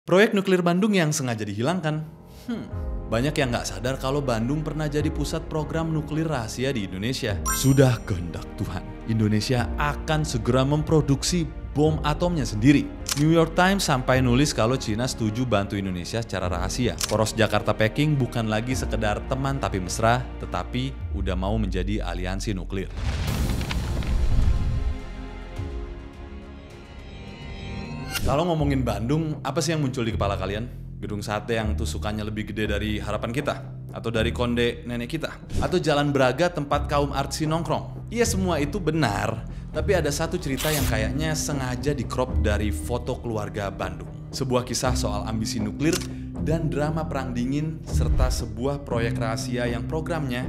Proyek nuklir Bandung yang sengaja dihilangkan. Banyak yang nggak sadar kalau Bandung pernah jadi pusat program nuklir rahasia di Indonesia. Sudah kehendak Tuhan, Indonesia akan segera memproduksi bom atomnya sendiri. New York Times sampai nulis kalau Cina setuju bantu Indonesia secara rahasia. Poros Jakarta-Peking bukan lagi sekedar teman tapi mesra, tetapi udah mau menjadi aliansi nuklir. Kalau ngomongin Bandung, apa sih yang muncul di kepala kalian? Gedung sate yang tusukannya lebih gede dari harapan kita? Atau dari konde nenek kita? Atau jalan Braga tempat kaum artsy nongkrong? Iya, semua itu benar, tapi ada satu cerita yang kayaknya sengaja di-crop dari foto keluarga Bandung. Sebuah kisah soal ambisi nuklir dan drama perang dingin serta sebuah proyek rahasia yang programnya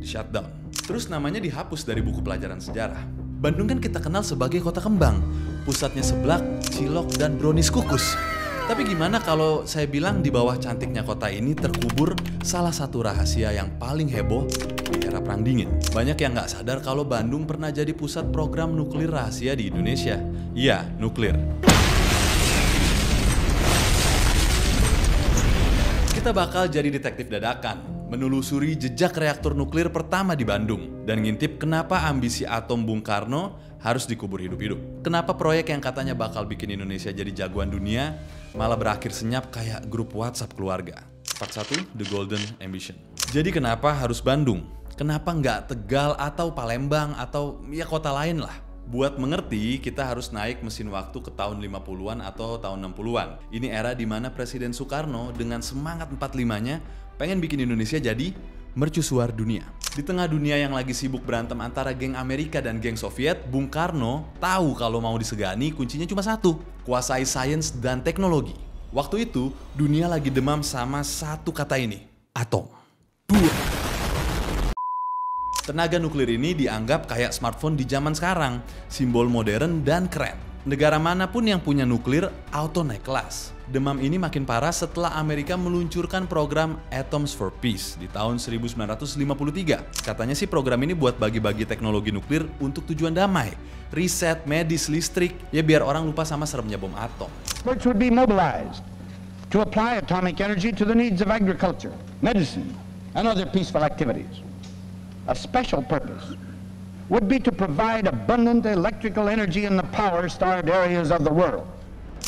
di-shutdown. Terus namanya dihapus dari buku pelajaran sejarah. Bandung kan kita kenal sebagai kota kembang, pusatnya seblak, cilok, dan brownies kukus. Tapi gimana kalau saya bilang di bawah cantiknya kota ini terkubur salah satu rahasia yang paling heboh di era Perang Dingin. Banyak yang nggak sadar kalau Bandung pernah jadi pusat program nuklir rahasia di Indonesia. Iya, nuklir. Kita bakal jadi detektif dadakan, menelusuri jejak reaktor nuklir pertama di Bandung, dan ngintip kenapa ambisi atom Bung Karno harus dikubur hidup-hidup. Kenapa proyek yang katanya bakal bikin Indonesia jadi jagoan dunia malah berakhir senyap kayak grup WhatsApp keluarga. Part 1, The Golden Ambition. Jadi kenapa harus Bandung? Kenapa nggak Tegal atau Palembang atau ya kota lain lah? Buat mengerti, kita harus naik mesin waktu ke tahun 50-an atau tahun 60-an. Ini era di mana Presiden Soekarno dengan semangat 45-nya pengen bikin Indonesia jadi mercusuar dunia. Di tengah dunia yang lagi sibuk berantem antara geng Amerika dan geng Soviet, Bung Karno tahu kalau mau disegani kuncinya cuma satu, kuasai sains dan teknologi. Waktu itu, dunia lagi demam sama satu kata ini, atom. Tenaga nuklir ini dianggap kayak smartphone di zaman sekarang, simbol modern dan keren. Negara manapun yang punya nuklir, auto naik kelas. Demam ini makin parah setelah Amerika meluncurkan program Atoms for Peace di tahun 1953. Katanya sih program ini buat bagi-bagi teknologi nuklir untuk tujuan damai. Riset, medis, listrik, ya biar orang lupa sama seremnya bom atom. Experts would be mobilized to apply atomic energy to the needs of agriculture, medicine, and other peaceful activities. A special purpose would be to provide abundant electrical energy in the power-starved areas of the world.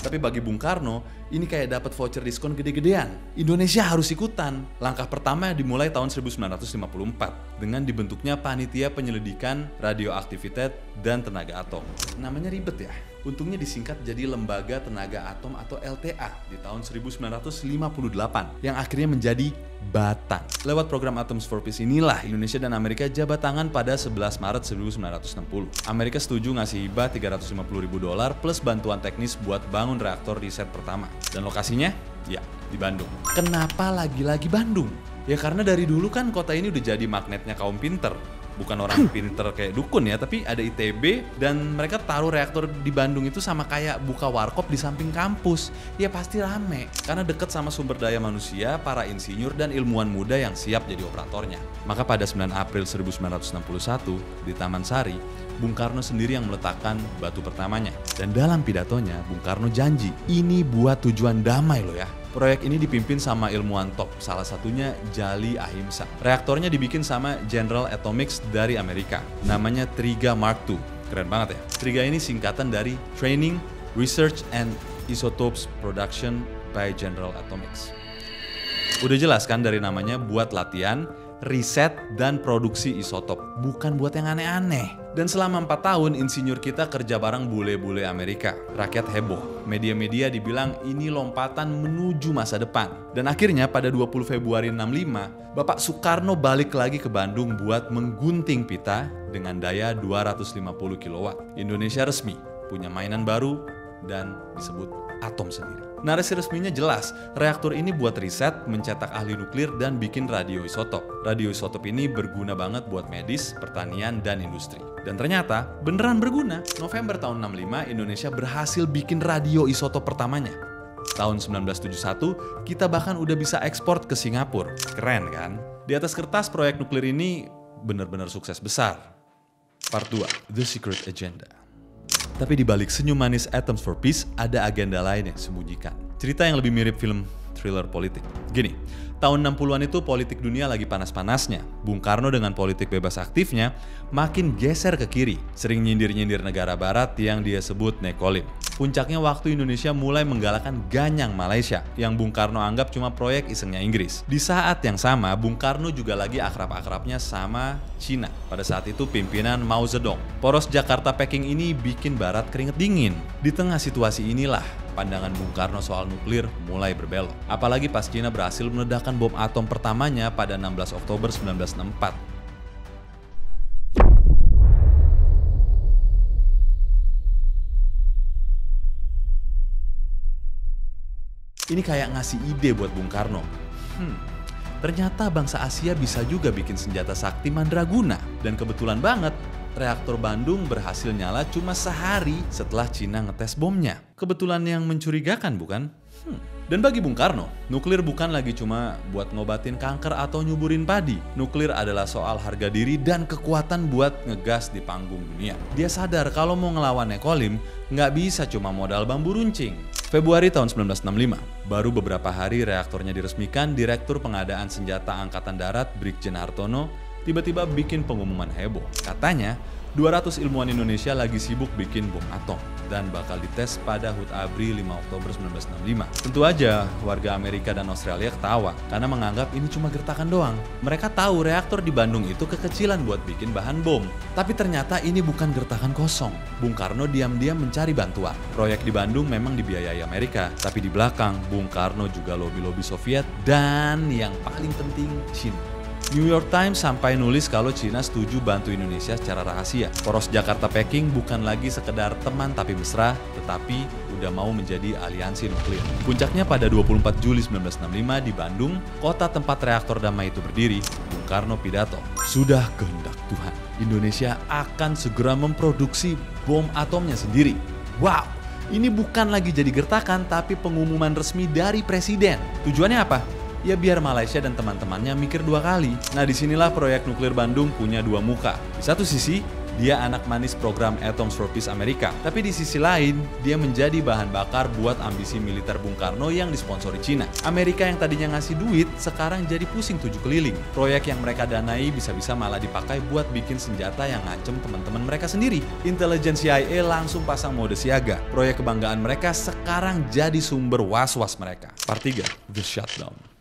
Tapi bagi Bung Karno, ini kayak dapat voucher diskon gede-gedean. Indonesia harus ikutan. Langkah pertama dimulai tahun 1954 dengan dibentuknya Panitia Penyelidikan Radioaktivitas dan Tenaga Atom. Namanya ribet ya. Untungnya disingkat jadi Lembaga Tenaga Atom atau LTA di tahun 1958 yang akhirnya menjadi Batan. Lewat program Atoms for Peace inilah Indonesia dan Amerika jabat tangan pada 11 Maret 1960. Amerika setuju ngasih hibah $350.000 plus bantuan teknis buat bangun reaktor riset pertama. Dan lokasinya? Ya, di Bandung. Kenapa lagi-lagi Bandung? Ya karena dari dulu kan kota ini udah jadi magnetnya kaum pinter. Bukan orang pinter kayak dukun ya, tapi ada ITB dan mereka taruh reaktor di Bandung itu sama kayak buka warkop di samping kampus. Ya pasti rame, karena deket sama sumber daya manusia, para insinyur dan ilmuwan muda yang siap jadi operatornya. Maka pada 9 April 1961 di Taman Sari, Bung Karno sendiri yang meletakkan batu pertamanya. Dan dalam pidatonya, Bung Karno janji, ini buat tujuan damai loh ya. Proyek ini dipimpin sama ilmuwan top, salah satunya Jali Ahimsa. Reaktornya dibikin sama General Atomics dari Amerika. Namanya Triga Mark II. Keren banget ya. Triga ini singkatan dari Training, Research, and Isotopes Production by General Atomics. Udah jelas kan dari namanya buat latihan, riset, dan produksi isotop. Bukan buat yang aneh-aneh. Dan selama 4 tahun, insinyur kita kerja bareng bule-bule Amerika. Rakyat heboh. Media-media dibilang ini lompatan menuju masa depan. Dan akhirnya pada 20 Februari 65, Bapak Soekarno balik lagi ke Bandung buat menggunting pita dengan daya 250 kW. Indonesia resmi punya mainan baru dan disebut atom sendiri. Narasi resminya jelas, reaktor ini buat riset, mencetak ahli nuklir, dan bikin radioisotop. Radioisotop ini berguna banget buat medis, pertanian, dan industri. Dan ternyata beneran berguna. November tahun 65, Indonesia berhasil bikin radioisotop pertamanya. Tahun 1971, kita bahkan udah bisa ekspor ke Singapura. Keren kan? Di atas kertas, proyek nuklir ini benar-benar sukses besar. Part 2, The Secret Agenda. Tapi di balik senyum manis Atoms for Peace, ada agenda lain yang disembunyikan. cerita yang lebih mirip film thriller politik. Gini, tahun 60-an itu politik dunia lagi panas-panasnya. Bung Karno dengan politik bebas aktifnya makin geser ke kiri, sering nyindir-nyindir negara barat yang dia sebut nekolim. Puncaknya waktu Indonesia mulai menggalakkan Ganyang Malaysia yang Bung Karno anggap cuma proyek isengnya Inggris. Di saat yang sama, Bung Karno juga lagi akrab-akrabnya sama Cina. Pada saat itu pimpinan Mao Zedong. Poros Jakarta-Peking ini bikin barat keringet dingin. Di tengah situasi inilah pandangan Bung Karno soal nuklir mulai berbelok. Apalagi pas Cina berhasil meledakkan bom atom pertamanya pada 16 Oktober 1964. Ini kayak ngasih ide buat Bung Karno. Ternyata bangsa Asia bisa juga bikin senjata sakti mandraguna. Dan kebetulan banget, reaktor Bandung berhasil nyala cuma sehari setelah Cina ngetes bomnya. Kebetulan yang mencurigakan, bukan? Dan bagi Bung Karno, nuklir bukan lagi cuma buat ngobatin kanker atau nyuburin padi. Nuklir adalah soal harga diri dan kekuatan buat ngegas di panggung dunia. Dia sadar kalau mau ngelawan nekolim, nggak bisa cuma modal bambu runcing. Februari tahun 1965, baru beberapa hari reaktornya diresmikan, Direktur Pengadaan Senjata Angkatan Darat Brigjen Hartono tiba-tiba bikin pengumuman heboh. Katanya, 200 ilmuwan Indonesia lagi sibuk bikin bom atom dan bakal dites pada HUT ABRI 5 Oktober 1965. Tentu aja warga Amerika dan Australia ketawa karena menganggap ini cuma gertakan doang. Mereka tahu reaktor di Bandung itu kekecilan buat bikin bahan bom. Tapi ternyata ini bukan gertakan kosong. Bung Karno diam-diam mencari bantuan. Proyek di Bandung memang dibiayai Amerika, tapi di belakang Bung Karno juga lobi-lobi Soviet dan yang paling penting Cina. New York Times sampai nulis kalau Cina setuju bantu Indonesia secara rahasia. Poros Jakarta-Peking bukan lagi sekedar teman tapi mesra, tetapi udah mau menjadi aliansi nuklir. Puncaknya pada 24 Juli 1965 di Bandung, kota tempat reaktor damai itu berdiri, Bung Karno pidato. Sudah kehendak Tuhan, Indonesia akan segera memproduksi bom atomnya sendiri. Wow, ini bukan lagi jadi gertakan tapi pengumuman resmi dari Presiden. Tujuannya apa? Ya biar Malaysia dan teman-temannya mikir dua kali. Nah disinilah proyek nuklir Bandung punya dua muka. Di satu sisi, dia anak manis program Atoms for Peace Amerika. Tapi di sisi lain, dia menjadi bahan bakar buat ambisi militer Bung Karno yang disponsori Cina. Amerika yang tadinya ngasih duit, sekarang jadi pusing tujuh keliling. Proyek yang mereka danai bisa-bisa malah dipakai buat bikin senjata yang ngancem teman-teman mereka sendiri. Intelijen CIA langsung pasang mode siaga. Proyek kebanggaan mereka sekarang jadi sumber was-was mereka. Part 3, The Shutdown.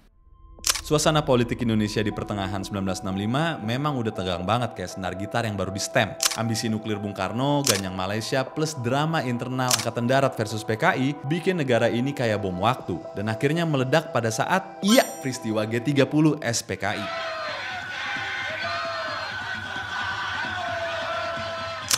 Suasana politik Indonesia di pertengahan 1965 memang udah tegang banget kayak senar gitar yang baru di stem. Ambisi nuklir Bung Karno, Ganyang Malaysia, plus drama internal Angkatan Darat versus PKI bikin negara ini kayak bom waktu. Dan akhirnya meledak pada saat, peristiwa G30 SPKI.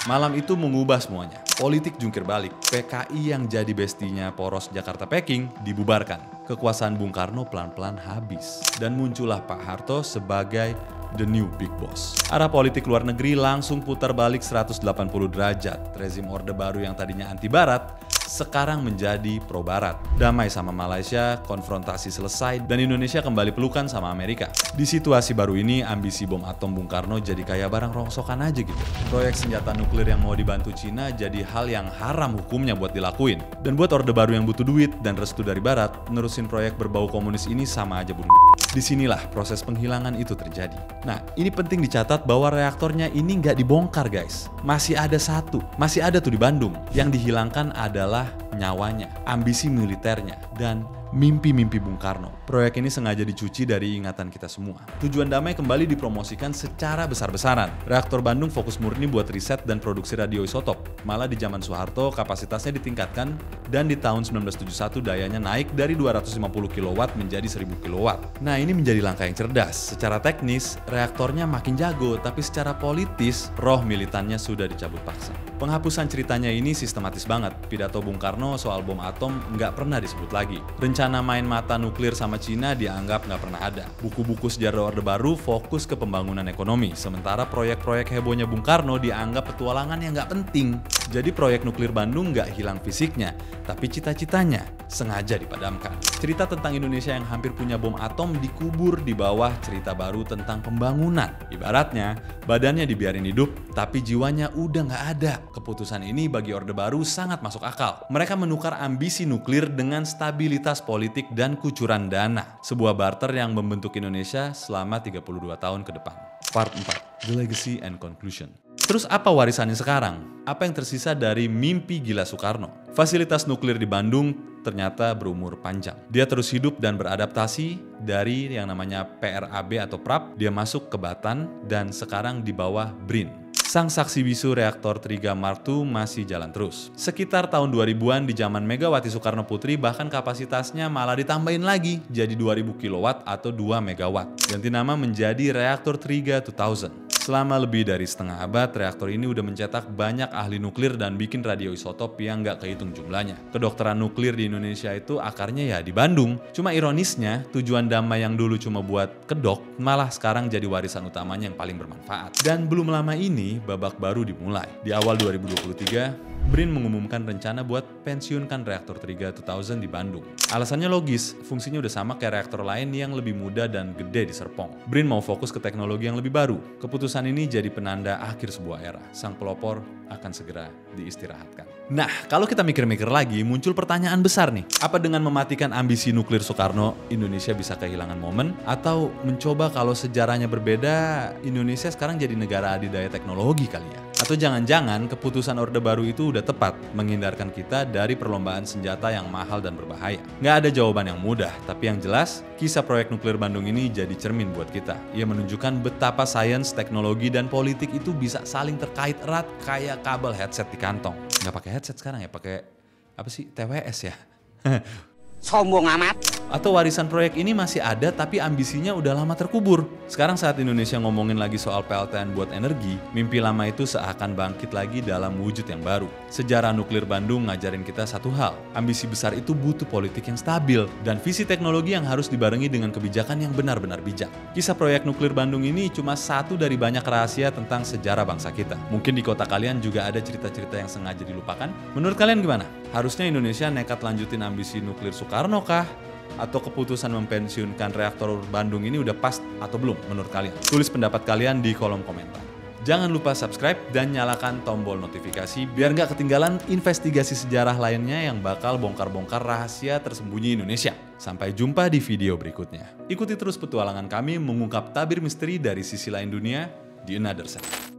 Malam itu mengubah semuanya. Politik jungkir balik. PKI yang jadi bestinya poros Jakarta-Peking dibubarkan. Kekuasaan Bung Karno pelan-pelan habis. Dan muncullah Pak Harto sebagai the new big boss. Arah politik luar negeri langsung putar balik 180 derajat. Rezim Orde Baru yang tadinya anti Barat, sekarang menjadi pro-Barat. Damai sama Malaysia, konfrontasi selesai, dan Indonesia kembali pelukan sama Amerika. Di situasi baru ini, ambisi bom atom Bung Karno jadi kayak barang rongsokan aja gitu. Proyek senjata nuklir yang mau dibantu Cina jadi hal yang haram hukumnya buat dilakuin. Dan buat Orde Baru yang butuh duit dan restu dari Barat, nerusin proyek berbau komunis ini sama aja bunuh. Disinilah proses penghilangan itu terjadi. Nah, ini penting dicatat bahwa reaktornya ini nggak dibongkar guys. Masih ada tuh di Bandung. Yang dihilangkan adalah nyawanya, ambisi militernya, dan mimpi-mimpi Bung Karno. Proyek ini sengaja dicuci dari ingatan kita semua. Tujuan damai kembali dipromosikan secara besar-besaran. Reaktor Bandung fokus murni buat riset dan produksi radioisotop. Malah di zaman Soeharto kapasitasnya ditingkatkan dan di tahun 1971 dayanya naik dari 250 kW menjadi 1000 kW. Nah ini menjadi langkah yang cerdas. Secara teknis, reaktornya makin jago, tapi secara politis, roh militannya sudah dicabut paksa. Penghapusan ceritanya ini sistematis banget. Pidato Bung Karno soal bom atom nggak pernah disebut lagi. Rencana main mata nuklir sama Cina dianggap nggak pernah ada. Buku-buku sejarah Orde Baru fokus ke pembangunan ekonomi, sementara proyek-proyek hebohnya Bung Karno dianggap petualangan yang nggak penting. Jadi proyek nuklir Bandung nggak hilang fisiknya, tapi cita-citanya sengaja dipadamkan. Cerita tentang Indonesia yang hampir punya bom atom dikubur di bawah cerita baru tentang pembangunan. Ibaratnya, badannya dibiarin hidup, tapi jiwanya udah nggak ada. Keputusan ini bagi Orde Baru sangat masuk akal. Mereka menukar ambisi nuklir dengan stabilitas politik dan kucuran dana. Sebuah barter yang membentuk Indonesia selama 32 tahun ke depan. Part 4, The Legacy and Conclusion. Terus apa warisannya sekarang? Apa yang tersisa dari mimpi gila Soekarno? Fasilitas nuklir di Bandung ternyata berumur panjang. Dia terus hidup dan beradaptasi dari yang namanya PRAB atau PRAP, dia masuk ke Batan dan sekarang di bawah BRIN. Sang saksi bisu reaktor Triga Mark II masih jalan terus. Sekitar tahun 2000-an di zaman Megawati Soekarno Putri bahkan kapasitasnya malah ditambahin lagi jadi 2000 kW atau 2 MW. Ganti nama menjadi reaktor Triga 2000. Selama lebih dari setengah abad, reaktor ini udah mencetak banyak ahli nuklir dan bikin radioisotop yang nggak kehitung jumlahnya. Kedokteran nuklir di Indonesia itu akarnya ya di Bandung. Cuma ironisnya, tujuan damai yang dulu cuma buat kedok, malah sekarang jadi warisan utamanya yang paling bermanfaat. Dan belum lama ini, babak baru dimulai. Di awal 2023, BRIN mengumumkan rencana buat pensiunkan reaktor Triga 2000 di Bandung. Alasannya logis, fungsinya udah sama kayak reaktor lain yang lebih muda dan gede di Serpong. BRIN mau fokus ke teknologi yang lebih baru. Keputusan ini jadi penanda akhir sebuah era. Sang pelopor akan segera diistirahatkan. Nah, kalau kita mikir-mikir lagi, muncul pertanyaan besar nih. Apa dengan mematikan ambisi nuklir Soekarno, Indonesia bisa kehilangan momen? Atau mencoba kalau sejarahnya berbeda, Indonesia sekarang jadi negara adidaya teknologi kali ya? Atau jangan-jangan keputusan Orde Baru itu udah tepat menghindarkan kita dari perlombaan senjata yang mahal dan berbahaya? Nggak ada jawaban yang mudah, tapi yang jelas, kisah proyek nuklir Bandung ini jadi cermin buat kita. Ia menunjukkan betapa sains, teknologi, dan politik itu bisa saling terkait erat kayak kabel headset di kantong. Nggak pakai headset sekarang ya, pakai apa sih, TWS ya? Sombong amat. Atau warisan proyek ini masih ada tapi ambisinya udah lama terkubur. Sekarang saat Indonesia ngomongin lagi soal PLTN buat energi, mimpi lama itu seakan bangkit lagi dalam wujud yang baru. Sejarah nuklir Bandung ngajarin kita satu hal, ambisi besar itu butuh politik yang stabil dan visi teknologi yang harus dibarengi dengan kebijakan yang benar-benar bijak. Kisah proyek nuklir Bandung ini cuma satu dari banyak rahasia tentang sejarah bangsa kita. Mungkin di kota kalian juga ada cerita-cerita yang sengaja dilupakan. Menurut kalian gimana? Harusnya Indonesia nekat lanjutin ambisi nuklir Soekarno kah? Atau keputusan mempensiunkan reaktor Bandung ini udah pas atau belum menurut kalian? Tulis pendapat kalian di kolom komentar. Jangan lupa subscribe dan nyalakan tombol notifikasi biar nggak ketinggalan investigasi sejarah lainnya yang bakal bongkar-bongkar rahasia tersembunyi Indonesia. Sampai jumpa di video berikutnya. Ikuti terus petualangan kami mengungkap tabir misteri dari sisi lain dunia di Another Side.